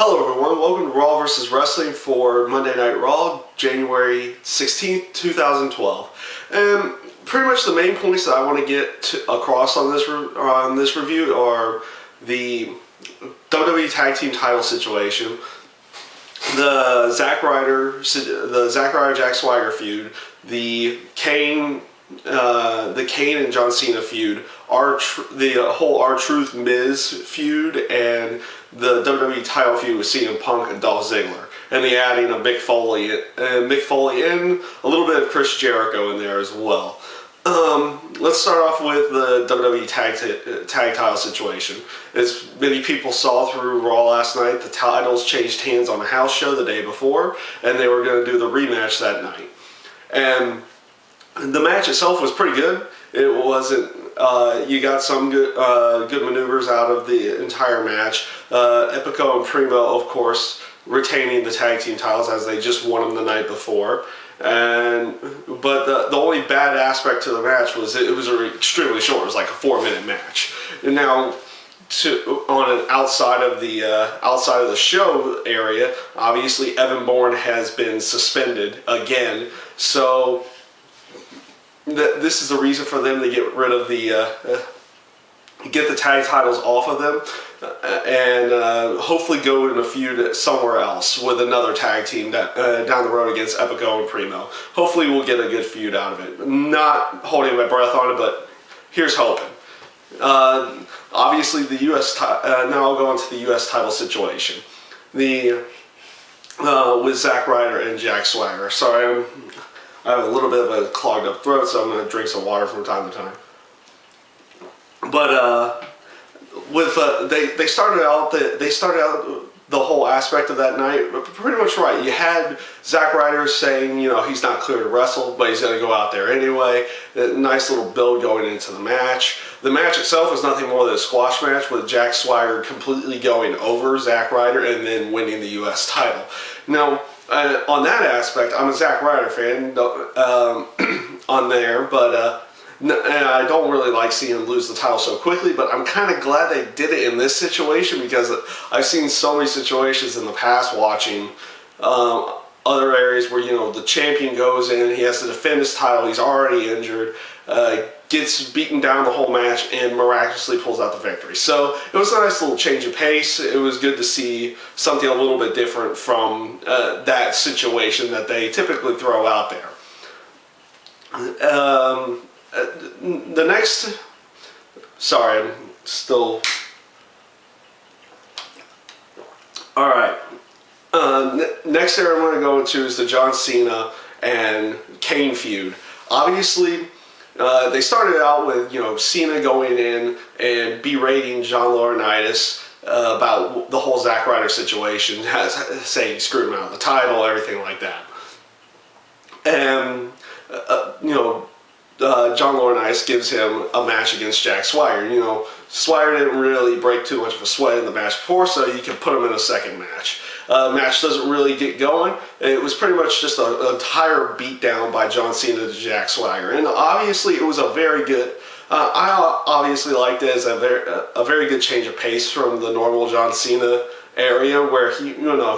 Hello everyone, welcome to Raw vs. Wrestling for Monday Night Raw, January 16th, 2012. And pretty much the main points that I want to get across on this review are the WWE Tag Team title situation, the Zack Ryder Jack Swagger feud, the Kane and John Cena feud, the whole R-Truth Miz feud, and the WWE title feud with CM Punk and Dolph Ziggler, and the adding of Mick Foley and a little bit of Chris Jericho in there as well. Let's start off with the WWE tag title situation. As many people saw through Raw last night, the titles changed hands on a house show the day before, and they were going to do the rematch that night. And the match itself was pretty good. It wasn't. You got some good maneuvers out of the entire match. Epico and Primo, of course, retaining the tag team titles as they just won them the night before. But the only bad aspect to the match was it was extremely short. It was like a 4-minute match. And now, outside of the show area, obviously Evan Bourne has been suspended again. So this is the reason for them to get rid of get the tag titles off of them, and hopefully go in a feud somewhere else with another tag team down the road against Epico and Primo. Hopefully we'll get a good feud out of it. Not holding my breath on it, but here's hoping. Obviously the U.S. Now I'll go into the U.S. title situation. With Zack Ryder and Jack Swagger. Sorry, I have a little bit of a clogged up throat, so I'm going to drink some water from time to time. But they started out the whole aspect of that night pretty much right. You had Zack Ryder saying, he's not clear to wrestle, but he's going to go out there anyway. A nice little build going into the match. The match itself was nothing more than a squash match with Jack Swagger completely going over Zack Ryder and then winning the U.S. title. Now, on that aspect, I'm a Zack Ryder fan on there, but and I don't really like seeing him lose the title so quickly, but I'm kind of glad they did it in this situation because I've seen so many situations in the past watching other areas where, the champion goes in, he has to defend his title, he's already injured, gets beaten down the whole match, and miraculously pulls out the victory. So it was a nice little change of pace. It was good to see something a little bit different from that situation that they typically throw out there. The next, sorry, I'm still, alright, next area I'm going to go into is the John Cena and Kane feud. Obviously, they started out with, Cena going in and berating John Laurinaitis about the whole Zack Ryder situation, saying he screwed him out of the title, everything like that. And, John Laurinaitis gives him a match against Jack Swagger. Swagger didn't really break too much of a sweat in the match before, so you can put him in a second match. Match doesn't really get going. It was pretty much just an entire beatdown by John Cena to Jack Swagger, and obviously it was a very good. I obviously liked it as a very good change of pace from the normal John Cena area, where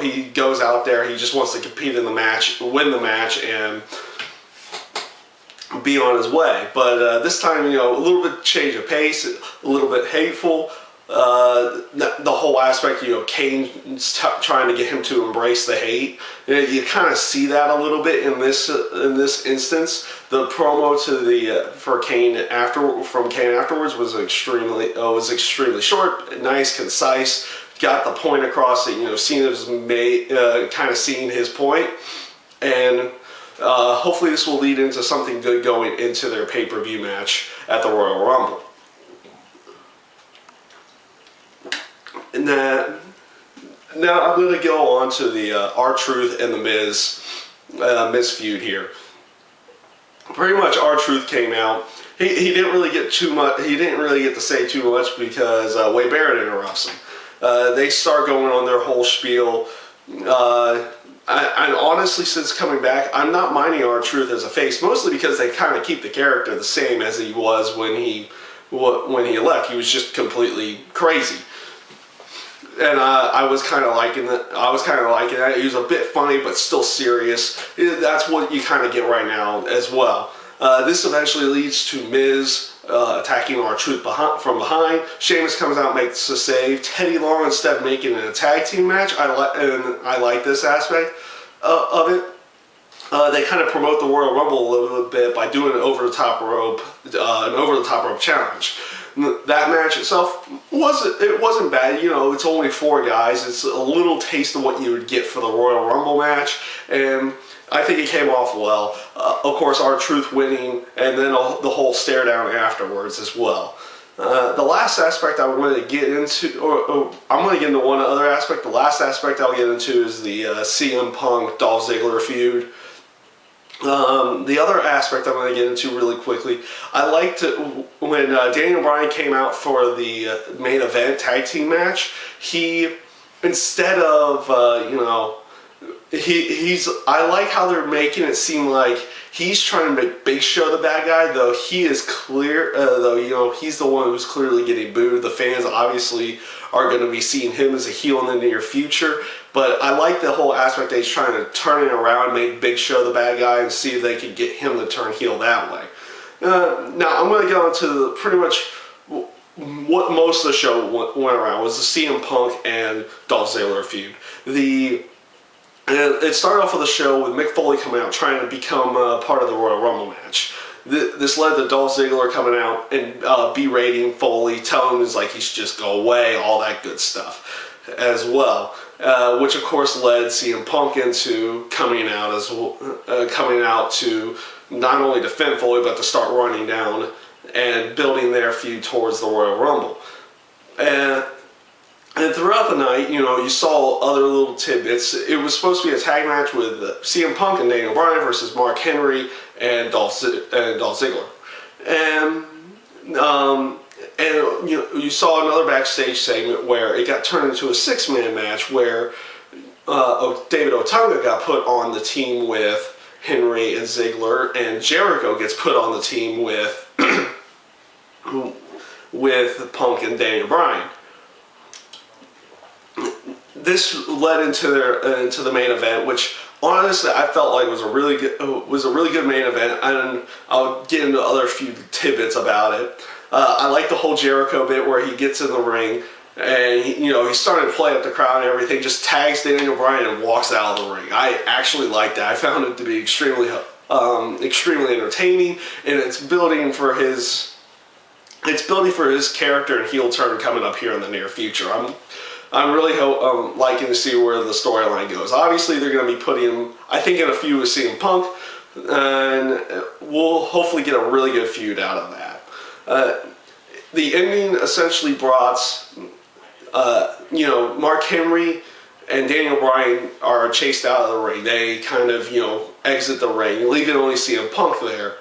he goes out there, he just wants to compete in the match, win the match, and be on his way. But this time, a little bit change of pace, a little bit hateful. The whole aspect, Kane's trying to get him to embrace the hate. You kind of see that a little bit in this instance. The promo for Kane afterwards was extremely short, nice, concise. Got the point across that Cena's kind of seeing his point, and hopefully this will lead into something good going into their pay-per-view match at the Royal Rumble. And now I'm going to go on to the R-Truth and the Miz feud here. Pretty much R-Truth came out. He didn't really get too much. He didn't really get to say too much because Wade Barrett interrupts him. They start going on their whole spiel. And honestly, since coming back, I'm not minding R-Truth as a face, mostly because they kind of keep the character the same as he was when he left. He was just completely crazy. and I was kind of liking that. It was a bit funny, but still serious. That's what you kind of get right now as well. This eventually leads to Miz attacking R-Truth from behind. Sheamus comes out, makes a save. Teddy Long, instead of making it a tag team match, I like this aspect of it. They kind of promote the Royal Rumble a little bit by doing an over-the-top rope challenge. That match itself wasn't bad. You know, it's only 4 guys. It's a little taste of what you would get for the Royal Rumble match, and I think it came off well. Of course, R-Truth winning, and then the whole stare down afterwards as well. The last aspect I wanted to get into, I'm going to get into one other aspect. The last aspect I'll get into is the CM Punk Dolph Ziggler feud. The other aspect I'm going to get into really quickly, I liked it when Daniel Bryan came out for the main event tag team match. He, instead of, I like how they're making it seem like he's trying to make Big Show the bad guy, though he is clear, he's the one who's clearly getting booed. The fans obviously are going to be seeing him as a heel in the near future, but I like the whole aspect that he's trying to turn it around and make Big Show the bad guy and see if they can get him to turn heel that way. Now, I'm going to go into pretty much what most of the show went around was the CM Punk and Dolph Ziggler feud. It started off with the show with Mick Foley coming out trying to become part of the Royal Rumble match. This led to Dolph Ziggler coming out and berating Foley, telling him he should just go away, all that good stuff as well. Which of course led CM Punk into coming out to not only defend Foley but to start running down and building their feud towards the Royal Rumble. And throughout the night, you saw other little tidbits. It was supposed to be a tag match with CM Punk and Daniel Bryan versus Mark Henry and Dolph Ziggler. And you saw another backstage segment where it got turned into a 6-man match where David Otunga got put on the team with Henry and Ziggler, and Jericho gets put on the team with Punk and Daniel Bryan. This led into the main event, which honestly I felt like was a really good main event, and I'll get into other few tidbits about it. I like the whole Jericho bit where he gets in the ring and he's starting to play up the crowd and everything, just tags Daniel Bryan and walks out of the ring. I actually liked that. I found it to be extremely entertaining, and it's building for his character and heel turn coming up here in the near future. I'm really liking to see where the storyline goes. Obviously, they're going to be putting him, I think, in a feud with CM Punk, and we'll hopefully get a really good feud out of that. The ending essentially brought, Mark Henry and Daniel Bryan are chased out of the ring. They kind of, exit the ring, leaving only CM Punk there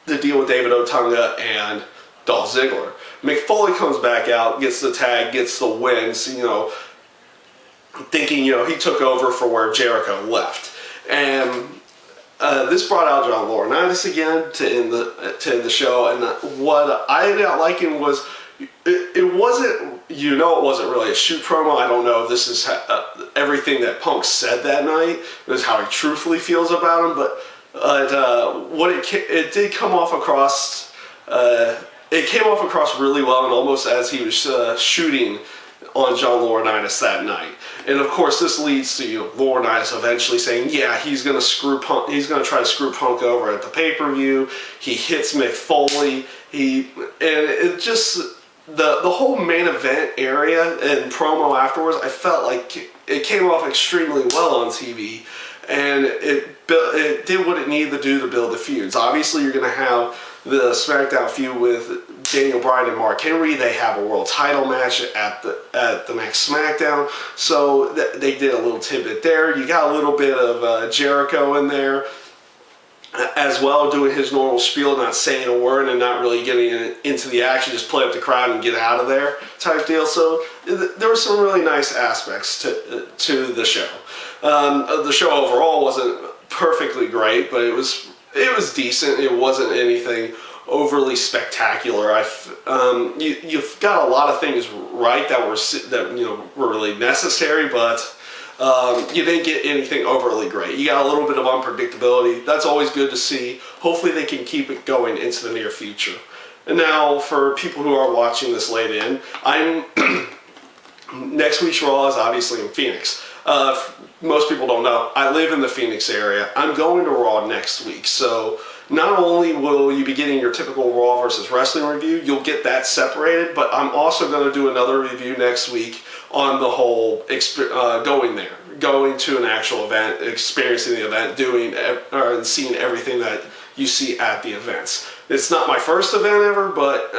to deal with David Otunga and Dolph Ziggler. Mick Foley comes back out, gets the tag, gets the wins, thinking, he took over for where Jericho left. And this brought out John Laurinaitis again to end the show. And what I ended up liking was, it wasn't really a shoot promo. I don't know if this is everything that Punk said that night. It was how he truthfully feels about him. But it did come off across... It came off across really well, and almost as he was shooting on John Laurinaitis that night. And of course, this leads to Laurinaitis eventually saying, "Yeah, he's going to screw Punk. He's going to try to screw Punk over at the pay-per-view." He hits Mick Foley. The whole main event area and promo afterwards, I felt like it came off extremely well on TV, and it did what it needed to do to build the feuds. Obviously, you're going to have the SmackDown feud with Daniel Bryan and Mark Henry. They have a world title match at the next SmackDown, so they did a little tidbit there. You got a little bit of Jericho in there as well, doing his normal spiel, not saying a word and not really getting into the action, just play up the crowd and get out of there type deal. So there were some really nice aspects to the show. The show overall wasn't perfectly great, but it was decent. It wasn't anything overly spectacular. You've got a lot of things right that were really necessary, but you didn't get anything overly great. You got a little bit of unpredictability. That's always good to see. Hopefully they can keep it going into the near future. And now, for people who are watching this late in, next week's Raw is obviously in Phoenix. Most people don't know, I live in the Phoenix area. I'm going to Raw next week, so not only will you be getting your typical Raw versus Wrestling review, you'll get that separated, but I'm also going to do another review next week on the whole going to an actual event, experiencing the event, and seeing everything that you see at the events. It's not my first event ever, but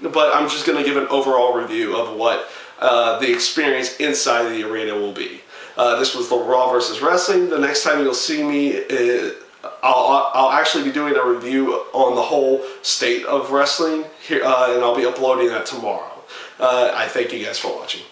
but I'm just going to give an overall review of what the experience inside of the arena will be. This was the Raw versus Wrestling. The next time you'll see me, I'll actually be doing a review on the whole state of wrestling here, and I'll be uploading that tomorrow. I thank you guys for watching.